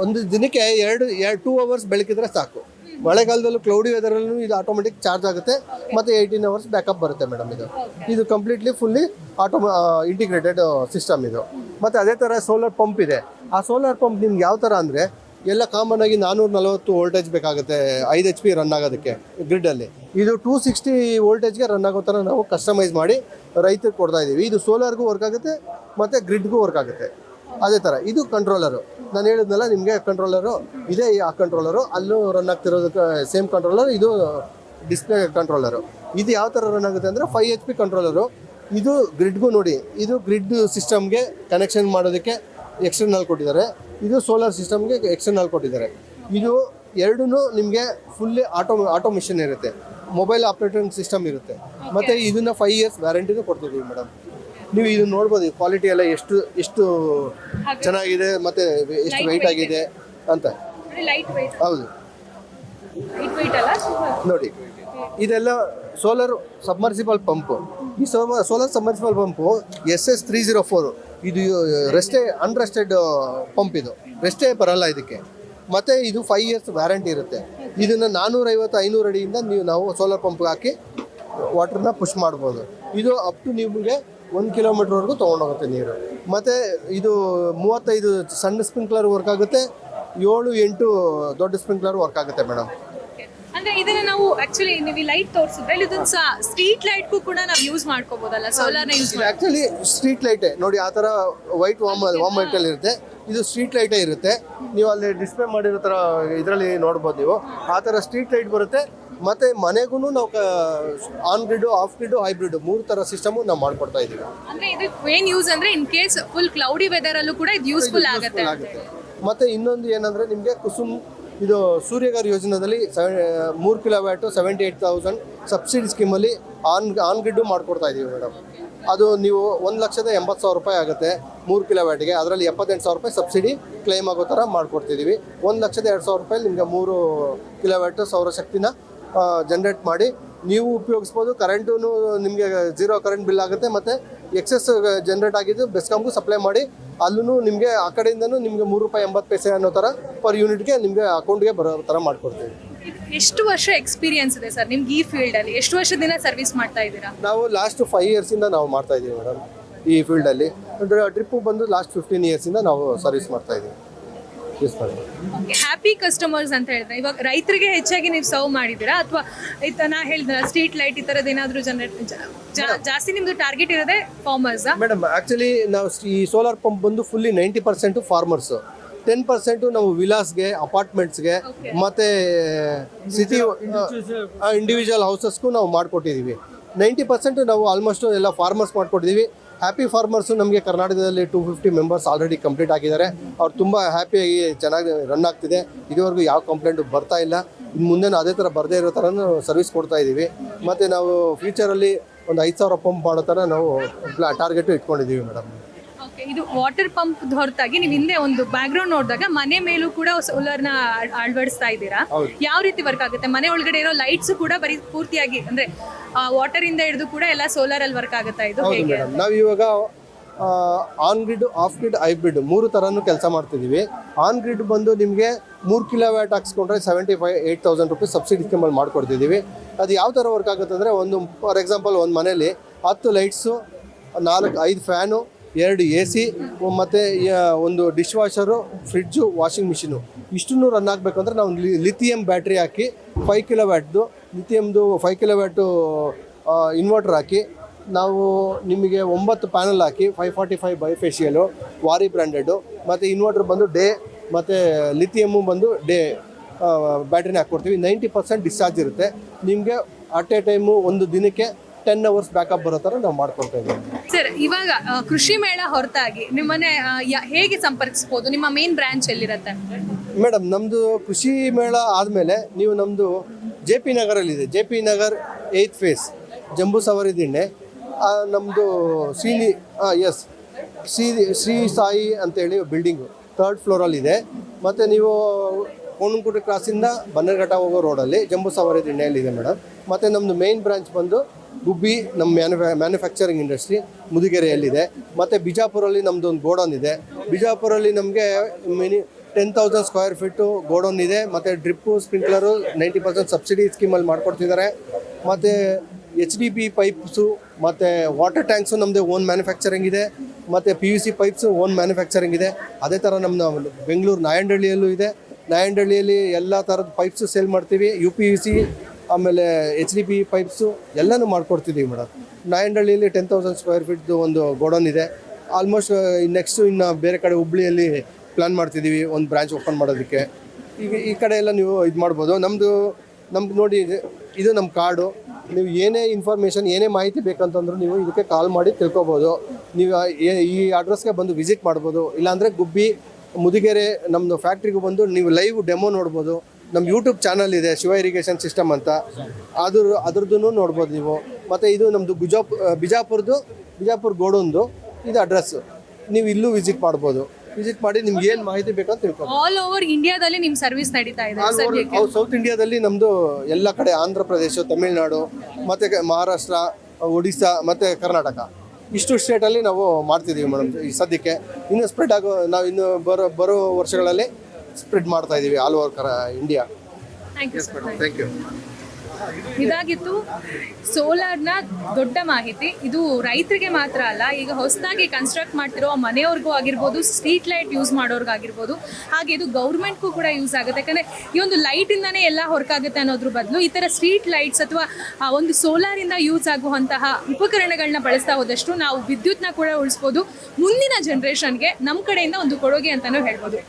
ಒಂದು ದಿನಕ್ಕೆ 2 hours ಬೆಳಕಿದ್ರೆ ಸಾಕು. ಮಳೆಗಾಲದಲ್ಲೂ ಕ್ಲೌಡಿ ವೆದರಲ್ಲೂ ಇದು ಆಟೋಮೆಟಿಕ್ ಚಾರ್ಜ್ ಆಗುತ್ತೆ ಮತ್ತು 18 hours ಬ್ಯಾಕಪ್ ಬರುತ್ತೆ ಮೇಡಮ್. ಇದು ಕಂಪ್ಲೀಟ್ಲಿ ಫುಲ್ಲಿ ಇಂಟಿಗ್ರೇಟೆಡ್ ಸಿಸ್ಟಮ್ ಇದು. ಮತ್ತು ಅದೇ ಥರ ಸೋಲಾರ್ ಪಂಪ್ ಇದೆ. ಆ ಸೋಲಾರ್ ಪಂಪ್ ನಿಮ್ಗೆ ಯಾವ ಥರ ಅಂದರೆ ಎಲ್ಲ ಕಾಮನ್ ಆಗಿ 440 ವೋಲ್ಟೇಜ್ ಬೇಕಾಗುತ್ತೆ 5 HP ರನ್ ಆಗೋದಕ್ಕೆ ಗ್ರಿಡ್ಡಲ್ಲಿ. ಇದು 260 ವೋಲ್ಟೇಜ್ಗೆ ರನ್ ಆಗೋ ಥರ ನಾವು ಕಸ್ಟಮೈಸ್ ಮಾಡಿ ರೈತರಿಗೆ ಕೊಡ್ತಾ ಇದ್ದೀವಿ. ಇದು ಸೋಲಾರ್ಗೂ ವರ್ಕ್ ಆಗುತ್ತೆ ಮತ್ತು ಗ್ರಿಡ್ಗೂ ವರ್ಕ್ ಆಗುತ್ತೆ. ಅದೇ ಥರ ಇದು ಕಂಟ್ರೋಲರು, ನಾನು ಹೇಳಿದ್ನಲ್ಲ ನಿಮಗೆ, ಕಂಟ್ರೋಲರು ಇದೆ. ಆ ಕಂಟ್ರೋಲರು ಅಲ್ಲೂ ರನ್ ಆಗ್ತಿರೋದಕ್ಕೆ ಸೇಮ್ ಕಂಟ್ರೋಲರ್. ಇದು ಡಿಸ್ಪ್ಲೇ ಕಂಟ್ರೋಲರು. ಇದು ಯಾವ ಥರ ರನ್ ಆಗುತ್ತೆ ಅಂದರೆ 5 HP ಕಂಟ್ರೋಲರು. ಇದು ಗ್ರಿಡ್ಗೂ ನೋಡಿ, ಇದು ಗ್ರಿಡ್ ಸಿಸ್ಟಮ್ಗೆ ಕನೆಕ್ಷನ್ ಮಾಡೋದಕ್ಕೆ ಎಕ್ಸ್ಟರ್ನಲ್ ಕೊಟ್ಟಿದ್ದಾರೆ, ಇದು ಸೋಲಾರ್ ಸಿಸ್ಟಮ್ಗೆ ಎಕ್ಸ್ಟರ್ನಲ್ ಕೊಟ್ಟಿದ್ದಾರೆ. ಇದು ಎರಡೂ ನಿಮಗೆ ಫುಲ್ಲಿ ಆಟೋ ಮಿಷನ್ ಇರುತ್ತೆ, ಮೊಬೈಲ್ ಆಪ್ರೇಟಿಂಗ್ ಸಿಸ್ಟಮ್ ಇರುತ್ತೆ. ಮತ್ತು ಇದನ್ನು 5 years ವ್ಯಾರಂಟಿನೂ ಕೊಡ್ತಿದ್ದೀವಿ ಮೇಡಮ್. ನೀವು ಇದನ್ನು ನೋಡ್ಬೋದು, ಕ್ವಾಲಿಟಿ ಎಲ್ಲ ಎಷ್ಟು ಚೆನ್ನಾಗಿದೆ ಮತ್ತು ಎಷ್ಟು ವೆಯ್ಟ್ ಆಗಿದೆ ಅಂತ. ಹೌದು ನೋಡಿ, ಇದೆಲ್ಲ ಸೋಲಾರ್ ಸಬ್ಮರ್ಸಿಬಲ್ ಪಂಪು. ಈ ಸೋಲಾರ್ ಸಬ್ಮರ್ಸಿಬಲ್ ಪಂಪು SS304. ಇದು ಅನ್ರೆಸ್ಟೆಡ್ ಪಂಪ್. ಇದು ರೆಸ್ಟೇ ಬರಲ್ಲ ಇದಕ್ಕೆ. ಮತ್ತು ಇದು 5 years ವ್ಯಾರಂಟಿ ಇರುತ್ತೆ. ಇದನ್ನು 450-500 ಅಡಿಯಿಂದ ನಾವು ಸೋಲಾರ್ ಪಂಪ್ಗೆ ಹಾಕಿ ವಾಟರ್ನ ಪುಷ್ ಮಾಡ್ಬೋದು. ಇದು ಅಪ್ ಟು ನಿಮಗೆ 1 kilometerವರೆಗೂ ತೊಗೊಂಡೋಗುತ್ತೆ ನೀರು. ಮತ್ತು ಇದು 35 ಸಣ್ಣ ಸ್ಪ್ರಿಂಕ್ಲರ್ ವರ್ಕ್ ಆಗುತ್ತೆ, 7-8 ದೊಡ್ಡ ಸ್ಪ್ರಿಂಕ್ಲರ್ ವರ್ಕ್ ಆಗುತ್ತೆ ಮೇಡಮ್. ಅಂದ್ರೆ ಇದನ್ನ ನಾವು ಆಕ್ಚುಲಿ ನೀವು ಲೈಟ್ ತೋರಿಸಿದ್ರೆ ಇದನ್ನ ಸ್ಟ್ರೀಟ್ ಲೈಟ್ಗೂ ಕೂಡ ನಾವು ಯೂಸ್ ಮಾಡ್ಕೋಬಹುದಲ್ಲ, ಸೋಲಾರ್ನ ಯೂಸ್ ಮಾಡಿ. ಆ್ಯಕ್ಚುಲಿ ಸ್ಟ್ರೀಟ್ ಲೈಟೇ ನೋಡಿ, ಆ ಥರ ವೈಟ್ ವಾಮ್ ವೈಟಲ್ಲಿ ಇರುತ್ತೆ. ಇದು ಸ್ಟ್ರೀಟ್ ಲೈಟೇ ಇರುತ್ತೆ. ನೀವು ಅಲ್ಲಿ ಡಿಸ್ಪ್ಲೇ ಮಾಡಿರೋ ಥರ ಇದರಲ್ಲಿ ನೋಡ್ಬೋದು ನೀವು. ಆ ಥರ ಸ್ಟ್ರೀಟ್ ಲೈಟ್ ಬರುತ್ತೆ. ಮತ್ತು ಮನೆಗೂ ನಾವು on grid, of grid, hybrid 3 ಥರ ಸಿಸ್ಟಮು ನಾವು ಮಾಡ್ಕೊಡ್ತಾ ಇದ್ದೀವಿ. ಅಂದರೆ ಇದು ಏನು ಯೂಸ್ ಅಂದರೆ ಇನ್ ಕೇಸ್ ಫುಲ್ ಕ್ಲೌಡಿ ವೆದರಲ್ಲೂ ಕೂಡ ಇದು ಯೂಸ್ಫುಲ್ ಆಗುತ್ತೆ. ಮತ್ತು ಇನ್ನೊಂದು ಏನಂದರೆ ನಿಮಗೆ ಕುಸುಮ್ ಇದು ಸೂರ್ಯಗಾರ್ ಯೋಜನೆಯಲ್ಲಿ 3 kilowatt 78,000 ಸಬ್ಸಿಡಿ ಸ್ಕೀಮಲ್ಲಿ ಆನ್ ಗ್ರಿಡ್ಡು ಮಾಡಿಕೊಡ್ತಾ ಇದ್ದೀವಿ ಮೇಡಮ್. ಅದು ನೀವು 1,80,000 ರೂಪಾಯಿ ಆಗುತ್ತೆ 3 kilowattಗೆ. ಅದರಲ್ಲಿ 78,000 ರೂಪಾಯಿ ಸಬ್ಸಿಡಿ ಕ್ಲೈಮ್ ಆಗೋ ಥರ ಮಾಡಿಕೊಡ್ತಿದ್ದೀವಿ. 1,02,000 ರೂಪಾಯಿ ನಿಮಗೆ 3 kilowatt ಸೌರಶಕ್ತಿನ ಜನ್ರೇಟ್ ಮಾಡಿ ನೀವು ಉಪಯೋಗಿಸ್ಬೋದು. ಕರೆಂಟೂ ನಿಮಗೆ 0 ಕರೆಂಟ್ ಬಿಲ್ ಆಗುತ್ತೆ. ಮತ್ತು ಎಕ್ಸೆಸ್ ಜನ್ರೇಟ್ ಆಗಿದ್ದು ಬೆಸ್ಕಾಮ್ಗೂ ಸಪ್ಲೈ ಮಾಡಿ ಅಲ್ಲೂ ನಿಮಗೆ ಆ ಕಡೆಯಿಂದನೂ ನಿಮಗೆ ₹3.80 ಅನ್ನೋ ಥರ ಪರ್ ಯೂನಿಟ್ಗೆ ನಿಮಗೆ ಅಕೌಂಟ್ಗೆ ಬರೋ ಥರ ಮಾಡಿಕೊಡ್ತೀವಿ. ಎಷ್ಟು ವರ್ಷ ಎಕ್ಸ್ಪೀರಿಯನ್ಸ್ ಇದೆ ಸರ್ ನಿಮ್ಗೆ ಈ ಫೀಲ್ಡಲ್ಲಿ? ಎಷ್ಟು ವರ್ಷದಿಂದ ಸರ್ವಿಸ್ ಮಾಡ್ತಾ ಇದ್ದೀರಾ? ನಾವು ಲಾಸ್ಟ್ 5 yearsಯಿಂದ ನಾವು ಮಾಡ್ತಾ ಇದ್ದೀವಿ ಮೇಡಮ್ ಈ ಫೀಲ್ಡಲ್ಲಿ. ಡ್ರಿಪ್ಪು ಬಂದು ಲಾಸ್ಟ್ 15 yearsಯಿಂದ ನಾವು ಸರ್ವಿಸ್ ಮಾಡ್ತಾ ಇದ್ದೀವಿ. Yes madam. ಹ್ಯಾಪಿ ಕಸ್ಟಮರ್ಸ್ ಅಂತ ಹೇಳಿದ್ರೆ ಇವಾಗ ರೈತರಿಗೆ ಹೆಚ್ಚಾಗಿ ನೀವು ಸರ್ವ್ ಮಾಡಿದ್ದೀರಾ ಅಥವಾ ನಾ ಹೇಳಿದ್ರ ಸ್ಟ್ರೀಟ್ ಲೈಟ್ ಈ ಥರದ್ದು ಏನಾದರೂ ಜಾಸ್ತಿ ನಿಮ್ಮದು ಟಾರ್ಗೆಟ್ ಇರೋದೇ ಫಾರ್ಮರ್ಸಾ? ಮೇಡಮ್ ಆ್ಯಕ್ಚುಲಿ ನಾವು ಈ ಸೋಲಾರ್ ಪಂಪ್ ಬಂದು ಫುಲ್ಲಿ 90% ಫಾರ್ಮರ್ಸು, 10% ನಾವು ವಿಲಾಸ್ಗೆ, ಅಪಾರ್ಟ್ಮೆಂಟ್ಸ್ಗೆ ಮತ್ತು ಸಿಟಿ ಇಂಡಿವಿಜುವಲ್ ಹೌಸಸ್ಗೂ ನಾವು ಮಾಡಿಕೊಟ್ಟಿದ್ದೀವಿ. 90% ನಾವು ಆಲ್ಮೋಸ್ಟ್ ಎಲ್ಲ ಫಾರ್ಮರ್ಸ್ ಮಾಡಿಕೊಟ್ಟಿದ್ದೀವಿ. ಹ್ಯಾಪಿ ಫಾರ್ಮರ್ಸು ನಮಗೆ ಕರ್ನಾಟಕದಲ್ಲಿ 250 ಮೆಂಬರ್ಸ್ ಆಲ್ರೆಡಿ ಕಂಪ್ಲೀಟ್ ಆಗಿದ್ದಾರೆ. ಅವ್ರು ತುಂಬ ಹ್ಯಾಪಿಯಾಗಿ ಚೆನ್ನಾಗಿ ರನ್ ಆಗ್ತಿದೆ. ಇದುವರೆಗೂ ಯಾವ ಕಂಪ್ಲೇಂಟು ಬರ್ತಾ ಇಲ್ಲ. ಇನ್ನು ಮುಂದೆ ಅದೇ ಥರ ಬರದೇ ಇರೋ ಥರನೂ ಸರ್ವಿಸ್ ಕೊಡ್ತಾ ಇದ್ದೀವಿ. ಮತ್ತು ನಾವು ಫ್ಯೂಚರಲ್ಲಿ ಒಂದು 5,000 ಪಂಪ್ ಮಾಡೋ ಥರ ನಾವು ಟಾರ್ಗೆಟು ಇಟ್ಕೊಂಡಿದ್ದೀವಿ ಮೇಡಮ್. ಓಕೆ, ಇದು ವಾಟರ್ ಪಂಪ್ ಹೊರತಾಗಿ ನೀವು ಹಿಂದೆ ಒಂದು ಬ್ಯಾಕ್ಗ್ರೌಂಡ್ ನೋಡಿದಾಗ ಮನೆ ಮೇಲೂ ಕೂಡ ಸೋಲಾರ್ನ ಅಳವಡಿಸ್ತಾ ಇದ್ದೀರಾ. ಯಾವ ರೀತಿ ವರ್ಕ್ ಆಗುತ್ತೆ? ಮನೆ ಒಳಗಡೆ ಇರೋ ಲೈಟ್ಸ್ ಕೂಡ ಬರೀ ಪೂರ್ತಿಯಾಗಿ ಅಂದ್ರೆ ವಾಟರ್ ಇಂದ ಹಿಡಿದು ಕೂಡ ಎಲ್ಲ ಸೋಲಾರ್ ಅಲ್ಲಿ ವರ್ಕ್ ಆಗುತ್ತಾ? ಇದು ಹೇಗೆ? ನಾವು ಇವಾಗ on grid, of grid, hybrid 3 ಥರನೂ ಕೆಲಸ ಮಾಡ್ತಿದ್ದೀವಿ. ಆನ್ ಗ್ರಿಡ್ ಬಂದು ನಿಮಗೆ 3 ಕಿಲೋವ್ಯಾಟ್ ಹಾಕ್ಸ್ಕೊಂಡ್ರೆ 75,000 ರೂಪೀಸ್ ಸಬ್ಸಿಡಿ ಸ್ಕೀಮಲ್ಲಿ ಮಾಡ್ಕೊಡ್ತಿದ್ದೀವಿ. ಅದು ಯಾವ ಥರ ವರ್ಕ್ ಆಗುತ್ತೆ ಅಂದರೆ, ಒಂದು ಫಾರ್ ಎಕ್ಸಾಂಪಲ್ ಒಂದು ಮನೇಲಿ 10 ಲೈಟ್ಸು, 4-5 ಫ್ಯಾನು, 2 AC ಮತ್ತು ಒಂದು dish washer, fridge, washing machine ಇಷ್ಟನ್ನು ರನ್ ಆಗಬೇಕಂದ್ರೆ ನಾವು ಲಿಥಿಯಂ ಬ್ಯಾಟ್ರಿ ಹಾಕಿ 5 ಕಿಲೋವ್ಯಾಟ್ದು ಲಿಥಿಯಮ್ದು 5 ಕಿಲೋವ್ಯಾಟು ಇನ್ವರ್ಟರ್ ಹಾಕಿ ನಾವು ನಿಮಗೆ 9 ಪ್ಯಾನಲ್ ಹಾಕಿ 545 ಬೈಫೇಶಿಯಲು ವಾರಿ ಬ್ರ್ಯಾಂಡೆಡು ಮತ್ತು ಇನ್ವರ್ಟರ್ ಬಂದು ಡೇ ಮತ್ತು ಲಿಥಿಯಮ್ಮು ಬಂದು ಡೇ ಬ್ಯಾಟ್ರಿನ ಹಾಕ್ಕೊಡ್ತೀವಿ. 90% ಡಿಸ್ಚಾರ್ಜ್ ಇರುತ್ತೆ. ನಿಮಗೆ ಅಟ್ ಎ ಟೈಮು ಒಂದು ದಿನಕ್ಕೆ 10 ಅವರ್ಸ್ ಬ್ಯಾಕಪ್ ಬರೋ ಥರ ನಾವು ಮಾಡ್ಕೊಳ್ತಾ ಇದ್ದೀವಿ. ಸರ್, ಇವಾಗ ಕೃಷಿ ಮೇಳ ಹೊರತಾಗಿ ನಿಮ್ಮನ್ನೇ ಹೇಗೆ ಸಂಪರ್ಕಿಸ್ಬೋದು? ನಿಮ್ಮ ಮೇನ್ ಬ್ರಾಂಚ್ ಎಲ್ಲಿರುತ್ತೆ? ಮೇಡಮ್, ನಮ್ಮದು ಕೃಷಿ ಮೇಳ ಆದಮೇಲೆ ನೀವು ನಮ್ಮದು JP ನಗರಲ್ಲಿದೆ. JP Nagar 8th phase, Jambu Savari Dinne. ನಮ್ಮದು ಶ್ರೀ ಸಾಯಿ ಅಂತೇಳಿ ಬಿಲ್ಡಿಂಗು 3rd ಫ್ಲೋರಲ್ಲಿದೆ. ಮತ್ತು ನೀವು ಕೋಣಂಕೋಟೆ ಕ್ರಾಸಿಂದ ಬನ್ನರ್ಘಟ್ಟ ಹೋಗೋ ರೋಡಲ್ಲಿ ಜಂಬೂ ಸವಾರಿ ದಿಣ್ಣೆಯಲ್ಲಿದೆ ಮೇಡಮ್. ಮತ್ತು ನಮ್ಮದು ಮೇನ್ ಬ್ರಾಂಚ್ ಬಂದು ಗುಬ್ಬಿ, ನಮ್ಮ ಮ್ಯಾನುಫ್ಯಾಕ್ಚರಿಂಗ್ ಇಂಡಸ್ಟ್ರಿ ಮುದಿಗೆರೆಯಲ್ಲಿದೆ. ಮತ್ತು ಬಿಜಾಪುರಲ್ಲಿ ನಮ್ಮದು ಒಂದು ಗೋಡೌನ್ ಇದೆ. ಬಿಜಾಪುರಲ್ಲಿ ನಮಗೆ 10,000 ಸ್ಕ್ವೇರ್ ಫೀಟು ಗೋಡೌನ್ ಇದೆ. ಮತ್ತು ಡ್ರಿಪ್ಪು, ಸ್ಪ್ರಿಂಕ್ಲರು 90% ಸಬ್ಸಿಡಿ ಸ್ಕೀಮಲ್ಲಿ ಮಾಡಿಕೊಡ್ತಿದ್ದಾರೆ. ಮತ್ತು HDP ಪೈಪ್ಸು ಮತ್ತು ವಾಟರ್ ಟ್ಯಾಂಕ್ಸು ನಮ್ಮದು ಓನ್ ಮ್ಯಾನುಫ್ಯಾಕ್ಚರಿಂಗ್ ಇದೆ. ಮತ್ತು PVC ಪೈಪ್ಸು ಓನ್ ಮ್ಯಾನುಫ್ಯಾಕ್ಚರಿಂಗ್ ಇದೆ. ಅದೇ ಥರ ನಮ್ಮ ಬೆಂಗಳೂರು ನಾಯಂಡಹಳ್ಳಿಯಲ್ಲೂ ಇದೆ. ನಾಯಂಡಹಳ್ಳಿಯಲ್ಲಿ ಎಲ್ಲ ಥರದ ಪೈಪ್ಸು ಸೇಲ್ ಮಾಡ್ತೀವಿ. UPVC ಆಮೇಲೆ HDP ಪೈಪ್ಸು ಎಲ್ಲನೂ ಮಾಡ್ಕೊಡ್ತಿದ್ದೀವಿ ಮೇಡಮ್. ನಾಯಂಡಹಳ್ಳಿಯಲ್ಲಿ 10,000 ಸ್ಕ್ವೇರ್ ಫೀಟ್ದು ಒಂದು ಗೋಡೌನ್ ಇದೆ. ಆಲ್ಮೋಸ್ಟ್ ನೆಕ್ಸ್ಟು ಇನ್ನು ಬೇರೆ ಕಡೆ ಹುಬ್ಳಿಯಲ್ಲಿ ಪ್ಲ್ಯಾನ್ ಮಾಡ್ತಿದ್ದೀವಿ ಒಂದು ಬ್ರಾಂಚ್ ಓಪನ್ ಮಾಡೋದಕ್ಕೆ. ಈಗ ಈ ಕಡೆ ಎಲ್ಲ ನೀವು ಇದು ಮಾಡ್ಬೋದು. ನಮ್ಗೆ ನೋಡಿ, ಇದು ನಮ್ಮ ಕಾರ್ಡು. ನೀವು ಏನೇ ಇನ್ಫಾರ್ಮೇಷನ್, ಏನೇ ಮಾಹಿತಿ ಬೇಕಂತಂದ್ರೂ ನೀವು ಇದಕ್ಕೆ ಕಾಲ್ ಮಾಡಿ ತಿಳ್ಕೊಬೋದು. ನೀವು ಈ ಅಡ್ರೆಸ್ಗೆ ಬಂದು ವಿಸಿಟ್ ಮಾಡ್ಬೋದು. ಇಲ್ಲಾಂದರೆ ಗುಬ್ಬಿ, ಮುದಿಗೆರೆ ನಮ್ಮದು ಫ್ಯಾಕ್ಟ್ರಿಗೂ ಬಂದು ನೀವು ಲೈವ್ ಡೆಮೋ ನೋಡ್ಬೋದು. ನಮ್ಮ ಯೂಟ್ಯೂಬ್ ಚಾನಲ್ ಇದೆ, ಶಿವ ಇರಿಗೇಷನ್ ಸಿಸ್ಟಮ್ ಅಂತ, ಅದ್ರದ್ದು ನೋಡ್ಬೋದು ನೀವು. ಮತ್ತು ಇದು ನಮ್ಮದು ಬಿಜಾಪುರ ಗೋಡೌನ್ದು ಇದು ಅಡ್ರೆಸ್ಸು. ನೀವು ಇಲ್ಲೂ ವಿಸಿಟ್ ಮಾಡ್ಬೋದು. ವಿಸಿಟ್ ಮಾಡಿ ನಿಮ್ಗೆ ಏನು ಮಾಹಿತಿ ಬೇಕಂತ ತಿಳ್ಕೊಂಡು. ಆಲ್ ಓವರ್ ಇಂಡಿಯಾದಲ್ಲಿ ನಿಮ್ಮ ಸರ್ವಿಸ್ ನಡೀತಾ ಇದೆ? ಸೌತ್ ಇಂಡಿಯಾದಲ್ಲಿ ನಮ್ಮದು ಎಲ್ಲ ಕಡೆ, ಆಂಧ್ರ ಪ್ರದೇಶ, ತಮಿಳುನಾಡು, ಮತ್ತು ಮಹಾರಾಷ್ಟ್ರ, ಒಡಿಸ್ಸಾ ಮತ್ತು ಕರ್ನಾಟಕ ಇಷ್ಟು ಸ್ಟೇಟಲ್ಲಿ ನಾವು ಮಾಡ್ತಿದ್ದೀವಿ ಮೇಡಮ್. ಈ ಸದ್ಯಕ್ಕೆ ಇನ್ನು ಸ್ಪ್ರೆಡ್ ನಾವು ಇನ್ನು ಬರೋ ವರ್ಷಗಳಲ್ಲಿ ಸ್ಪ್ರೆಡ್ ಮಾಡ್ತಾ ಇದ್ದೀವಿ all over India. Thank you. ಇದಾಗಿತ್ತು ಸೋಲಾರ್ನ ದೊಡ್ಡ ಮಾಹಿತಿ. ಇದು ರೈತರಿಗೆ ಮಾತ್ರ ಅಲ್ಲ, ಈಗ ಹೊಸದಾಗಿ ಕನ್ಸ್ಟ್ರಕ್ಟ್ ಮಾಡ್ತಿರೋ ಮನೆಯವ್ರಿಗೂ ಆಗಿರ್ಬೋದು, ಸ್ಟ್ರೀಟ್ ಲೈಟ್ ಯೂಸ್ ಮಾಡೋರ್ಗಾಗಿರ್ಬೋದು, ಹಾಗೆ ಇದು ಗೌರ್ಮೆಂಟ್ಗೂ ಕೂಡ ಯೂಸ್ ಆಗುತ್ತೆ. ಯಾಕಂದರೆ ಈ ಒಂದು ಲೈಟಿಂದನೇ ಎಲ್ಲ ಹೊರಕಾಗುತ್ತೆ ಅನ್ನೋದ್ರ ಬದಲು ಈ ಥರ ಸ್ಟ್ರೀಟ್ ಲೈಟ್ಸ್ ಅಥವಾ ಒಂದು ಸೋಲಾರಿಂದ ಯೂಸ್ ಆಗುವಂತಹ ಉಪಕರಣಗಳನ್ನ ಬಳಸ್ತಾ ಹೋದಷ್ಟು ನಾವು ವಿದ್ಯುತ್ನ ಕೂಡ ಉಳಿಸ್ಬೋದು. ಮುಂದಿನ ಜನ್ರೇಷನ್ಗೆ ನಮ್ಮ ಕಡೆಯಿಂದ ಒಂದು ಕೊಡುಗೆ ಅಂತಲೂ ಹೇಳ್ಬೋದು.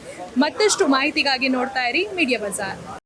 ಮತ್ತಷ್ಟು ಮಾಹಿತಿಗಾಗಿ ನೋಡ್ತಾ ಇರಿ ಮೀಡಿಯಾ ಬಜಾರ್.